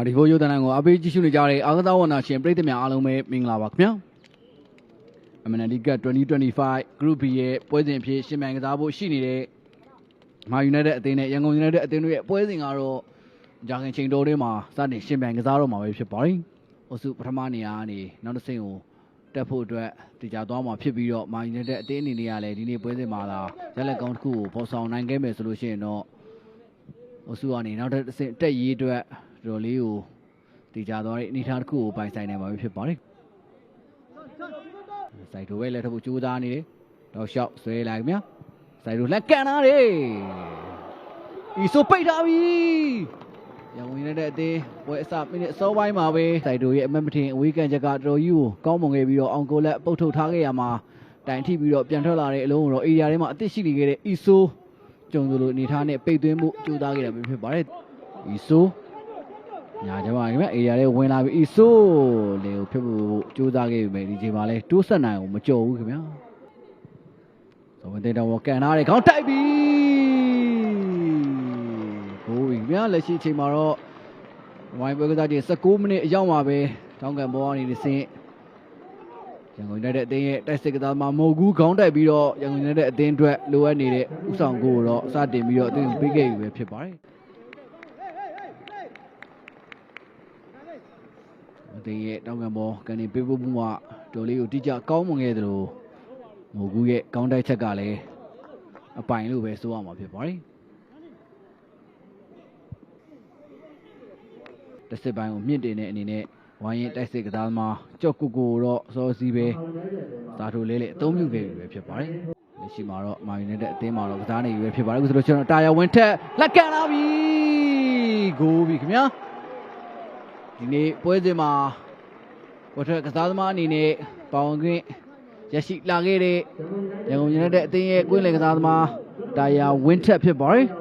ဒီဖိုးရိုးတန်းကိုအပေးကြည့်ရှုနေကြတဲ့အားကစားဝန်ထမ်းရှင်ပရိသတ်များအားလုံးပဲမင်္ဂလာပါခင်ဗျာ MNL Cup 2025 Group B ရဲ့ပွဲစဉ်အဖြစ်ရှင်မြန်ကစားဖို့ရှိနေတဲ့မာယူနိုက်တက်အသင်းနဲ့ရန်ကုန်ယူနိုက်တက်အသင်းတို့ရဲ့ပွဲစဉ်ကတော့ဂျာခင်ချိန်တိုးတွေမှာစတင်ရှင်မြန်ကစားတော့မှာပဲဖြစ်ပါတယ်။အစုပထမနေရာကနေနောက်တစ်ဆင့်ကိုတက်ဖို့အတွက်တည်ကြသွားမှာဖြစ်ပြီးတော့မာယူနိုက်တက်အသင်းအနေနဲ့ကလည်းဒီနေ့ပွဲစဉ်မှာလာရက်လက်ကောင်းတစ်ခုကိုပေါ်ဆောင်နိုင်ခဲ့မယ်ဆိုလို့ရှိရင်တော့အစုကနေနောက်တစ်ဆင့်တက်ရေးအတွက်တော်လေးကိုတည်ကြသွားတဲ့အနေအထားတစ်ခုကိုပိုင်ဆိုင်နိုင်မှာဖြစ်ပါတယ်။စိုက်တိုပဲလက်ထပ်ဖို့ကြိုးစားနေတယ်။တော့ရှော့ဆွဲလိုက်ခင်ဗျာ။စိုက်တိုလက်ကန်ထားတယ်။ဒီဆိုပိတ်ထားပြီ။ရန်ကုန်ယူနိုက်တက်အသင်းပွဲအစမိနစ်အစောပိုင်းမှာပဲစိုက်တိုရဲ့အမတ်မထင်အဝေးကန်ချက်ကတော်တော်ကြီးကိုကောင်းမွန်ခဲ့ပြီးတော့အောင်ကိုလက်ပုတ်ထုတ်ထားခဲ့ရမှာတိုင်ထိပြီးတော့ပြန်ထွက်လာတဲ့အလုံးကိုတော့အေရီယာထဲမှာအသစ်ရှိနေခဲ့တဲ့အီဆိုကျုံလိုအနေထားနဲ့ပိတ်သွင်းမှုကြိုးစားခဲ့တာပဲဖြစ်ပါတယ်။အီဆိုညာကြပါခင်ဗျအေရီယာထဲဝင်လာပြီးအီဆိုလေကိုဖြစ်ဖို့ကြိုးစားခဲ့ပြီဒီချိန်မှာလဲတိုးဆက်နိုင်အောင်မကြော်ဘူးခင်ဗျာ။ဆိုဝင်တဲ့တော့ကန်ထားတယ်ခေါင်းတိုက်ပြီ။ဟိုးပြီခင်ဗျာလက်ရှိအချိန်မှာတော့ဝိုင်းပွဲကစားချိန်16မိနစ်အရောက်မှာပဲတောင်းကန်ဘောကနေစင်းရန်ကုန်ယူနိုက်တက်အသင်းရဲ့တိုက်စစ်ကစားမှာမဟုတ်ဘူးခေါင်းတိုက်ပြီးတော့ရန်ကုန်ယူနိုက်တက်အသင်းအတွက်လိုအပ်နေတဲ့ဥဆောင်ကိုတော့စတင်ပြီးတော့အသင်းကိုပေးခဲ့ပြီပဲဖြစ်ပါတယ်။အသင်းရဲ့တောင်းကန်ဘောကနေပေးဖို့မှုကတော်လေးကိုတိကျကောင်းမွန်ခဲ့သလိုမိုးကူးရဲ့ကောင်းတိုက်ချက်ကလည်းအပိုင်လို့ပဲဆိုရမှာဖြစ်ပါတယ်။တစ်စစ်ပိုင်းကိုမြင့်တင်တဲ့အနေနဲ့ဝိုင်းရင်တိုက်စစ်ကစားသမားကြော့ကူကိုတော့စောစီးပဲသာထိုလေးလေးအသုံးပြုခဲ့ပြီပဲဖြစ်ပါတယ်။လက်ရှိမှာတော့မာယူနိုက်တက်အသင်းမှာတော့ကစားနေပြီပဲဖြစ်ပါတယ်။အခုဆိုတော့ကျွန်တော်တာယာဝင်ထက်လက်ကန်လာပြီဂိုးပြီခင်ဗျာ။ဒီနေ့ပွဲစဉ်မှာပေါ်ထွက်ကစားသမားအနေနဲ့ပေါင်ခွင့်ရရှိလာခဲ့တဲ့ရန်ကုန်ယူနိုက်တက်အသင်းရဲ့ကွင်းလယ်ကစားသမားတာယာဝင်ထက်ဖြစ်ပါတယ်။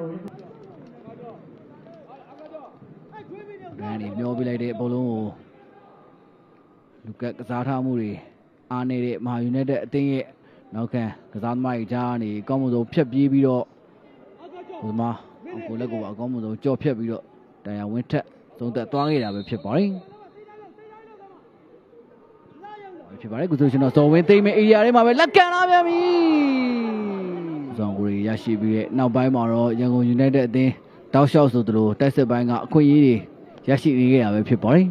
မျောပြလိုက်တဲ့အပေါ်လုံးကိုလူကကစားထားမှုတွေအားနေတဲ့မဟာယူနိုက်တက်အသင်းရဲ့နောက်ခံကစားသမားတွေကြားကနေအကောင်းဆုံးဖြတ်ပြေးပြီးတော့ဟိုမှာကိုလက်ကိုအကောင်းဆုံးကြော်ဖြတ်ပြီးတော့တရားဝင်ထက်သုံးသက်သွားခဲ့တာပဲဖြစ်ပါတယ်ဖြစ်ပါတယ်ကုသိုလ်ရှင်တော်ဇော်ဝင်းသိမ်းမဲ့အေရီယာထဲမှာပဲလက်ကန်လာပြန်ပြီဇော်ကိုရီရရှိပြီးတဲ့နောက်ပိုင်းမှာတော့ရန်ကုန်ယူနိုက်တက်အသင်းတောက်လျှောက်ဆိုသလိုတိုက်စစ်ပိုင်းကအခွင့်အရေးတွေရရှိနေခဲ့တာပဲဖြစ်ပါတယ်။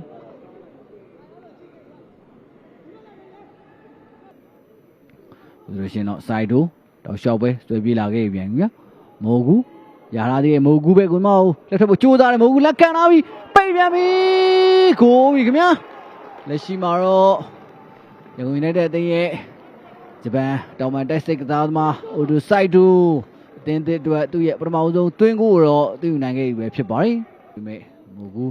ဒီလိုရှင်တော့စိုက်တိုတော့ရှောက်ပဲဆွဲပြေးလာခဲ့ပြန်ပြီ။မိုးကူရလာသေးတယ်မိုးကူပဲကွန်မအောင်လက်ထပ်ဖို့ကြိုးစားတယ်မိုးကူလက်ကန်လာပြီပိတ်ပြန်ပြီဂိုးပြီခင်ဗျာ။လက်ရှိမှာတော့ရန်ကုန်ယူနိုက်တက်အသင်းရဲ့ဂျပန်တောင်ပန်တိုက်စစ်ကစားသမားအိုဒူစိုက်တိုအသင်းသစ်အတွက်သူ့ရဲ့ပထမဆုံးသွင်းကိုတော့သိယူနိုင်ခဲ့ပြီပဲဖြစ်ပါတယ်။ဒီမဲ့မိုးကူ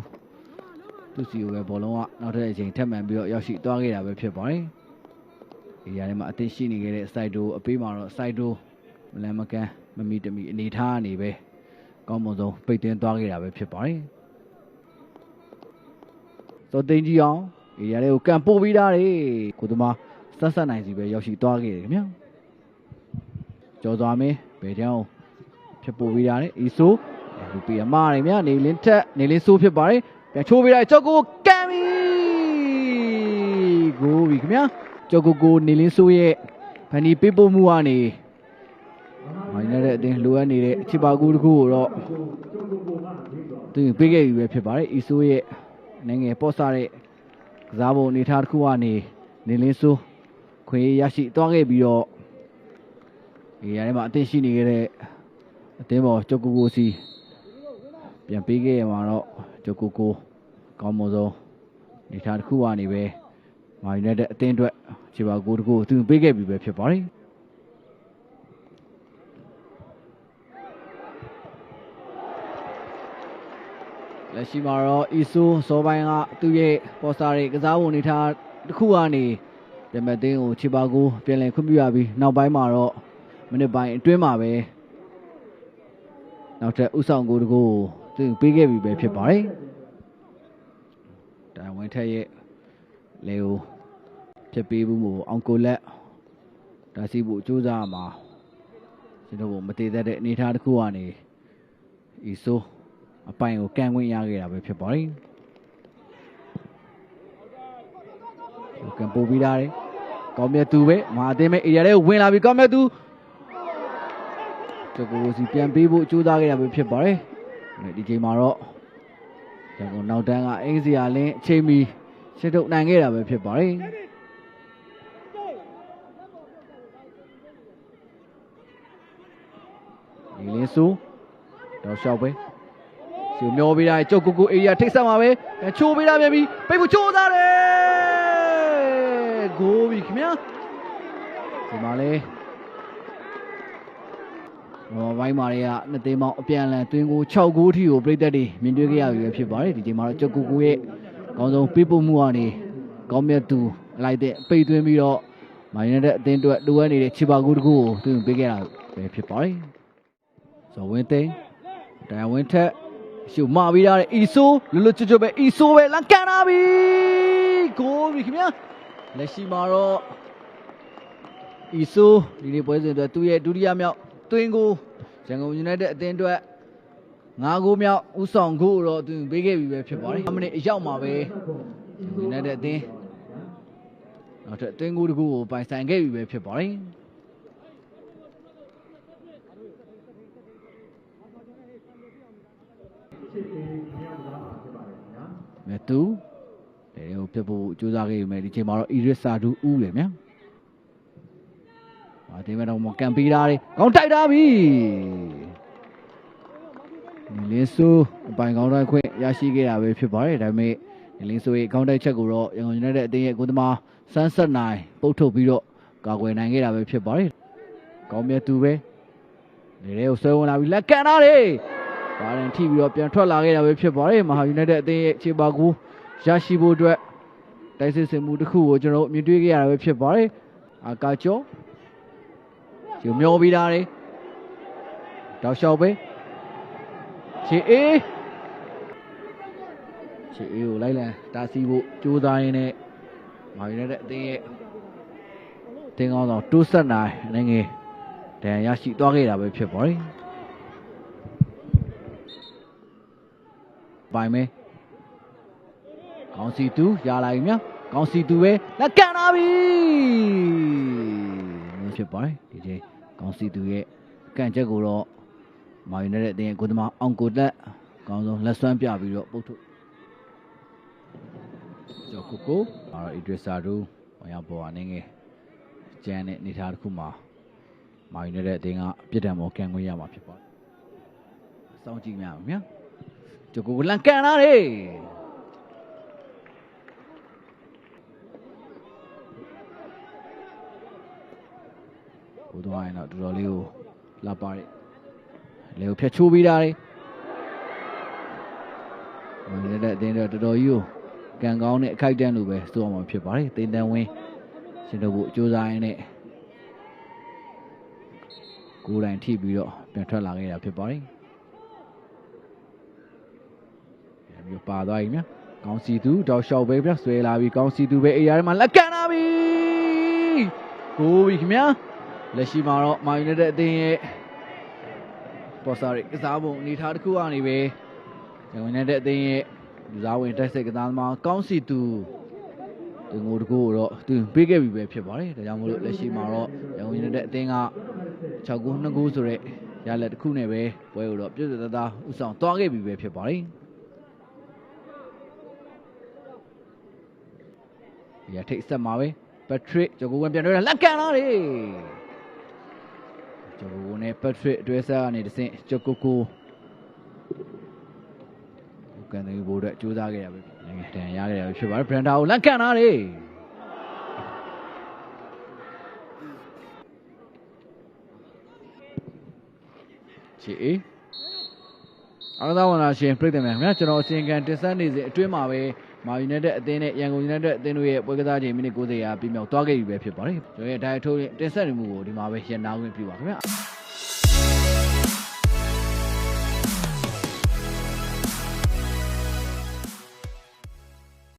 သူစီကိုပဲဘောလုံးကနောက်ထပ်အချိန်ထပ်မံပြီးတော့ရောက်ရှိသွားခဲ့တာပဲဖြစ်ပါတယ်။ဒီနေရာထဲမှာအသင်းရှိနေခဲ့တဲ့စိုက်တိုအပေးမှာတော့စိုက်တိုမလန်မကန်မမီတမီအနေထားအနေပဲကောင်းမွန်ဆုံးပိတ်သွင်းသွားခဲ့တာပဲဖြစ်ပါတယ်။သောသိန်းကြီးအောင်ဒီနေရာလေးကိုကန်ပို့ပြီးသားလေကိုသမားဆက်ဆက်နိုင်စီပဲရောက်ရှိသွားခဲ့တယ်ခင်ဗျာ။ကျော်စွာမင်းဘယ်တောင်ဖြစ်ပို့ပြီးသားလေအီဆိုလူပြအမားတွေများနေလင်းထက်နေလင်းဆိုးဖြစ်ပါတယ်ပြန်ချိုးပေးလိုက်ကြောက်ကိုကန်ပြီဂိုးပြီခင်ဗျာကြောက်ကိုနေလင်းဆိုးရဲ့ဖန်ဒီပေးပို့မှုကနေမိုင်းတဲ့အတင်းလိုအပ်နေတဲ့ချစ်ပါကူတစ်ခုကိုတော့သူပေးခဲ့ပြီပဲဖြစ်ပါတယ်အီဆိုးရဲ့နိုင်ငံပေါ်စားတဲ့ကစားပုံအနေထားတစ်ခုကနေနေလင်းဆိုးခွေရရှိသွားခဲ့ပြီးတော့ဒီနေရာထဲမှာအသင်းရှိနေခဲ့တဲ့အသင်းပေါ်ကြောက်ကိုစီပြန်ပေးခဲ့ရမှာတော့ဂျိုကိုကိုကောင်းမွန်ဆုံးနေထားတစ်ခုကနေပဲမာယူနိုက်တက်အသင်းအတွက်ခြေပါကိုတကူသူပေးခဲ့ပြီပဲဖြစ်ပါတယ်လက်ရှိမှာတော့အီဆိုစောပိုင်းကသူ့ရဲ့ပေါ်စတာတွေကစားပုံနေထားတစ်ခုကနေပြမသိန်းကိုခြေပါကိုပြန်လည်ခွင့်ပြုရပြီးနောက်ပိုင်းမှာတော့မိနစ်ပိုင်းအတွင်းမှာပဲနောက်ထပ်ဥဆောင်ကိုတကူသူပေးခဲ့ပြီပဲဖြစ်ပါတယ်။တိုင်ဝင်ထက်ရဲ့လေကိုဖြစ်ပေးမှုကိုအောင်ကိုလက်ဒါစီဖို့ကြိုးစားမှာကျွန်တော်မတည်တဲ့အနေအထားတစ်ခုကနေအီဆိုအပိုင်ကိုကန်ခွင့်ရခဲ့တာပဲဖြစ်ပါတယ်။ ကန်ပို့ပြီးသားတယ်ကောင်းမြတ်သူပဲမဟာအသင်းပဲအေရီယာလေးဝင်လာပြီကောင်းမြတ်သူကျော်ကိုစီပြန်ပေးဖို့ကြိုးစားခဲ့ရပဲဖြစ်ပါတယ်ဒီချိန်မှာတော့ရန်ကုန်နောက်တန်းကအင်္ဂစီယာလင်းအချိန်မီရှစ်ထုတ်နိုင်ခဲ့တာပဲဖြစ်ပါတယ်ဒီလင်းစုတော့ရှောက်ပဲရှူမျောပေးတာကျော်ကိုအေရီယာထိတ်ဆက်မှာပဲချိုးပေးတာပြန်ပြီးပိတ်ဖို့ချိုးသားတယ်ဂိုးပြီခင်ဗျာဒီမှာလေဘိုင်းမာတွေကနှစ်သိန်းပေါင်းအပြန်အလှန်တွင်းကို6ဂိုးထိကိုပြိသက်တွေမြင်တွေ့ခဲ့ရပြီပဲဖြစ်ပါတယ်ဒီချိန်မှာတော့ကျော်ကိုရဲ့အကောင်းဆုံးပေးပို့မှုကနေကောင်းမြတ်သူလိုက်တဲ့ပိတ်သွင်းပြီးတော့မိုင်းနဲ့အသင်းအတွက်လိုအပ်နေတဲ့ခြေပါကူတစ်ခုကိုသူပေးခဲ့တာပဲဖြစ်ပါတယ်ဆိုဝင်းသိန်းတရားဝင်းထက်ရှုမပြီးသားတဲ့အီဆိုးလွတ်လွတ်ကျွတ်ကျွတ်ပဲအီဆိုးပဲလန်ကန်လာပြီဂိုးပြီခင်ဗျာလက်ရှိမှာတော့အီဆိုးဒီနေ့ပွဲစဉ်အတွက်သူ့ရဲ့ဒုတိယမြောက်တွင်းကိုရန်ကုန်ယူနိုက်တက်အသင်းအတွက်9ဂိုးမြောက်ဦးဆောင်ဂိုးတော့သူပေးခဲ့ပြီပဲဖြစ်ပါတယ်5မိနစ်အရောက်မှာပဲယူနိုက်တက်အသင်းနောက်ထပ်တွင်းဂိုးတစ်ခုကိုပိုင်ဆိုင်ခဲ့ပြီပဲဖြစ်ပါတယ်မြတ်သူတွေကိုပြဖို့ကြိုးစားခဲ့ပြီမယ်ဒီချိန်မှာတော့အီရစ်စာဒူဦးလေမြတ်ဒီမဲ့တော့မကန်ပေးတာတွေကောင်းတိုက်တာပြီလင်းဆိုးအပိုင်ကောင်းတိုက်ခွင့်ရရှိခဲ့တာပဲဖြစ်ပါတယ်ဒါပေမဲ့လင်းဆိုးရဲ့ကောင်းတိုက်ချက်ကိုတော့ရန်ကုန်ယူနိုက်တက်အသင်းရဲ့ကိုသမားစန်းဆက်နိုင်ပုတ်ထုတ်ပြီးတော့ကာကွယ်နိုင်ခဲ့တာပဲဖြစ်ပါတယ်ကောင်းမြတ်သူပဲနေတွေကိုဆွဲဝင်လာပြီးလက်ကန်တာတွေပါရင်ထိပြီးတော့ပြန်ထွက်လာခဲ့တာပဲဖြစ်ပါတယ်မဟာယူနိုက်တက်အသင်းရဲ့ခြေပါကူရရှိဖို့အတွက်တိုက်စစ်ဆင်မှုတစ်ခုကိုကျွန်တော်မြင်တွေ့ခဲ့ရတာပဲဖြစ်ပါတယ်အာကာကျော်ယူမျောပြီးသားတယ်တောက်လျှောက်ပဲခြေအေးကိုလိုက်လံတားဆီးဖို့ကြိုးစားရင်းနဲ့မာယူနိုက်တက်အသင်းရဲ့တင်းကောင်းဆောင်တိုးဆက်နိုင်အနေငယ်တန်ရရှိသွားခဲ့တာပဲဖြစ်ပါတယ်ပိုင်မယ်ကောင်းစီသူရလာပြီများကောင်းစီသူပဲလက်ကန်လာပြီဖြစ်ပါတယ်ဒီချိန်ကောင်းစီသူရဲ့ကန်ချက်ကိုတော့မာယူနိုက်တက်အသင်းရဲ့ကိုသမားအောင်ကိုတက်ကောင်းဆုံးလက်စွမ်းပြပြီးတော့ပုတ်ထုတ်ကျော်ကိုအားအီဒရစ်စာဒူဝင်ရောက်ပေါ်အနေငယ်ကျန်တဲ့အနေထားတစ်ခုမှာမာယူနိုက်တက်အသင်းကပြစ်ဒဏ်ပေါ်ကန်ခွင့်ရမှာဖြစ်ပါတယ်စောင့်ကြည့်ကြပါမယ်ကျော်ကိုလန်ကန်လာတယ်ဘုဒ္ဓဝါရင်တော့တော်တော်လေးကိုလှပတဲ့လေကိုဖြတ်ချိုးပေးတာလေမာယူနိုက်တက်အသင်းတော့တော်တော်ကြီးကိုကန်ကောင်းတဲ့အခိုက်အတန့်လိုပဲစိုးအောင်ဖြစ်ပါတယ်သိန်းတန်းဝင်းရှင်တို့ကိုအကျိုးစားရင်းနဲ့ကိုယ်တိုင်ထိပြီးတော့ပြန်ထွက်လာခဲ့တာဖြစ်ပါတယ်မျိုးပါသွားပြီမြကောင်းစီသူတောက်လျှောက်ပဲပြဆွဲလာပြီကောင်းစီသူပဲအေးရမှာလက်ကန်လာပြီကိုပြီခင်ဗျာလက်ရှိမှာတော့မာယူနိုက်တက်အသင်းရဲ့ပေါ်စာရိကစားပုံအနေထားတစ်ခုအနေပဲရန်ကုန်ယူနိုက်တက်အသင်းရဲ့လူစားဝင်တိုက်စစ်ကစားသမားကောင်းစီသူဒီငိုတကူတော့သူပေးခဲ့ပြီပဲဖြစ်ပါတယ်ဒါကြောင့်မို့လို့လက်ရှိမှာတော့ရန်ကုန်ယူနိုက်တက်အသင်းက6ဂိုး2ဂိုးဆိုတဲ့ရလက်တစ်ခုနဲ့ပဲပွဲကိုတော့ပြည့်စုံသားသားဥဆောင်သွားခဲ့ပြီပဲဖြစ်ပါတယ်ရထိတ်ဆက်မှာပဲပက်ထရစ်ကျော်ကိုဝင်ပြန်တွေ့တာလက်ကန်လာတယ်ကျော်ကိုနဲ့ပက်ထရစ်အတွဲဆက်ကနေတဆင့်ကျော်ကိုကန်တဲ့ဘိုးအတွက်ကြိုးစားခဲ့ရပဲငယ်တန်ရခဲ့ရပဲဖြစ်ပါတယ်ဘရန်ဒါကိုလက်ကန်လာတယ်ချီအေးအားသာဝန်လာရှင်ပြည်တယ်များကျွန်တော်အစီအကံတင်ဆက်နေစဉ်အတွင်းမှာပဲမာယူနိုက်တက်အသင်းနဲ့ရန်ကုန်ယူနိုက်တက်အသင်းတို့ရဲ့ပွဲကစားချိန်မိနစ်90ရာပြည့်မြောက်သွားခဲ့ပြီပဲဖြစ်ပါတယ်ကျွန်တော်ရဲ့ဒိုင်ထိုးတင်ဆက်နေမှုကိုဒီမှာပဲရန်နာခွင့်ပြုပါခင်ဗျာ